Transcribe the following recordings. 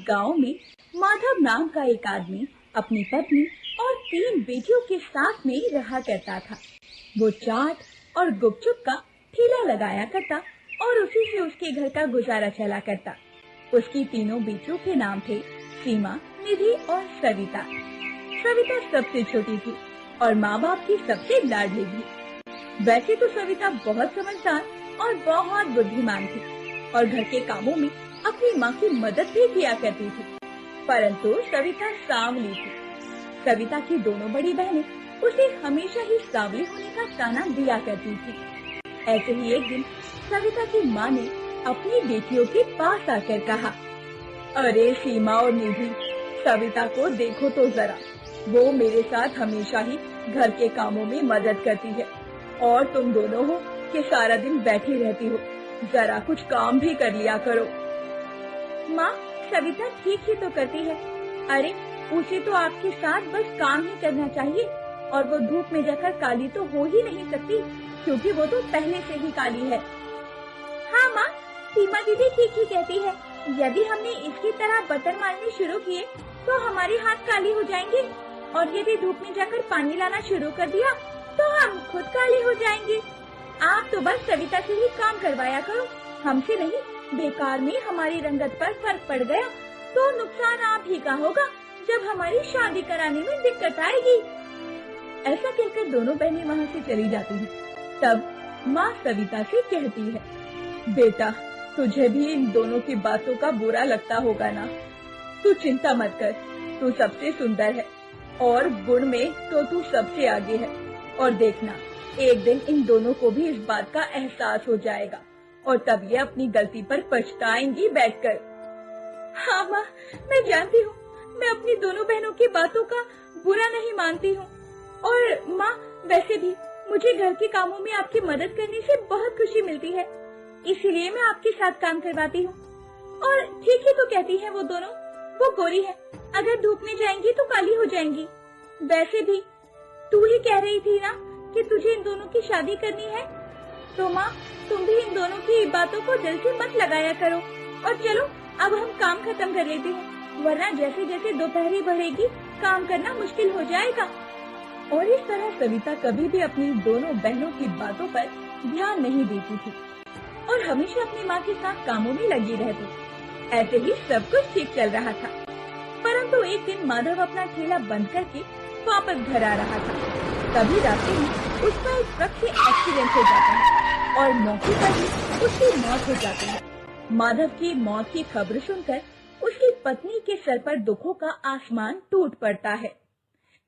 गांव में माधव नाम का एक आदमी अपनी पत्नी और 3 बेटियों के साथ में रहा करता था। वो चाट और गुपचुप का ठेला लगाया करता और उसी से उसके घर का गुजारा चला करता। उसकी 3 बेटियों के नाम थे सीमा, निधि और सविता। सविता सबसे छोटी थी और माँ बाप की सबसे लाडली थी। वैसे तो सविता बहुत समझदार और बहुत बुद्धिमान थी और घर के कामों में अपनी माँ की मदद भी किया करती थी, परंतु सविता सांवली थी। सविता की दोनों बड़ी बहनें उसे हमेशा ही सांवली होने का ताना दिया करती थी। ऐसे ही एक दिन सविता की माँ ने अपनी बेटियों के पास आकर कहा, अरे सीमा और निधि, सविता को देखो तो जरा, वो मेरे साथ हमेशा ही घर के कामों में मदद करती है और तुम दोनों हो कि सारा दिन बैठी रहती हो, जरा कुछ काम भी कर लिया करो। माँ, सविता ठीक ही तो करती है। अरे उसे तो आपके साथ बस काम ही करना चाहिए और वो धूप में जाकर काली तो हो ही नहीं सकती, क्योंकि वो तो पहले से ही काली है। हाँ माँ, सीमा दीदी ठीक ही कहती है। यदि हमने इसकी तरह बर्तन मारने शुरू किए तो हमारे हाथ काली हो जाएंगे और यदि धूप में जाकर पानी लाना शुरू कर दिया तो हम खुद काले हो जाएंगे। आप तो बस सविता से ही काम करवाया करो, हमसे नहीं। बेकार में हमारी रंगत पर फर्क पड़ गया तो नुकसान आप ही का होगा जब हमारी शादी कराने में दिक्कत आएगी। ऐसा कहकर दोनों बहनें वहाँ से चली जाती हैं। तब माँ सविता से कहती है, बेटा, तुझे भी इन दोनों की बातों का बुरा लगता होगा ना? तू चिंता मत कर, तू सबसे सुंदर है और गुण में तो तू सबसे आगे है। और देखना, एक दिन इन दोनों को भी इस बात का एहसास हो जाएगा और तब ये अपनी गलती पर पछताएंगी बैठकर। हाँ माँ, मैं जानती हूँ, मैं अपनी दोनों बहनों की बातों का बुरा नहीं मानती हूँ। और माँ, वैसे भी मुझे घर के कामों में आपकी मदद करने से बहुत खुशी मिलती है, इसीलिए मैं आपके साथ काम करवाती हूँ। और ठीक ही तो कहती है वो दोनों, वो गोरी है, अगर धूप में जाएंगी तो काली हो जाएंगी। वैसे भी तू ही कह रही थी ना कि तुझे इन दोनों की शादी करनी है, तो माँ तुम भी इन दोनों की बातों को दिल से मत लगाया करो। और चलो अब हम काम खत्म कर लेते हैं, वरना जैसे जैसे दोपहरी बढ़ेगी काम करना मुश्किल हो जाएगा। और इस तरह सविता कभी भी अपनी दोनों बहनों की बातों पर ध्यान नहीं देती थी और हमेशा अपनी माँ के साथ कामों में लगी रहती। ऐसे ही सब कुछ ठीक चल रहा था, परंतु एक दिन माधव अपना ठेला बंद करके वापस घर आ रहा था। तभी रास्ते में उसका एक ट्रक से एक्सीडेंट हो जाता है और मौके पर ही उसकी मौत हो जाती है। माधव की मौत की खबर सुनकर उसकी पत्नी के सर पर दुखों का आसमान टूट पड़ता है।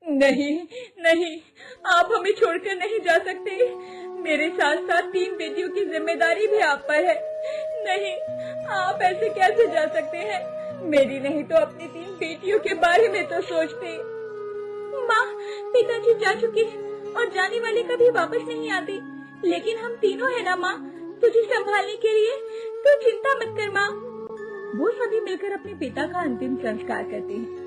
नहीं नहीं, आप हमें छोड़कर नहीं जा सकते, मेरे साथ साथ 3 बेटियों की जिम्मेदारी भी आप पर है। नहीं, आप ऐसे कैसे जा सकते हैं? मेरी नहीं तो अपनी 3 बेटियों के बारे में तो सोचते। माँ, पिताजी जा चुके हैं और जाने वाले कभी वापस नहीं आते, लेकिन हम तीनों है ना माँ, तुझे संभालने के लिए, तो चिंता मत कर माँ। वो सभी मिलकर अपने पिता का अंतिम संस्कार करते हैं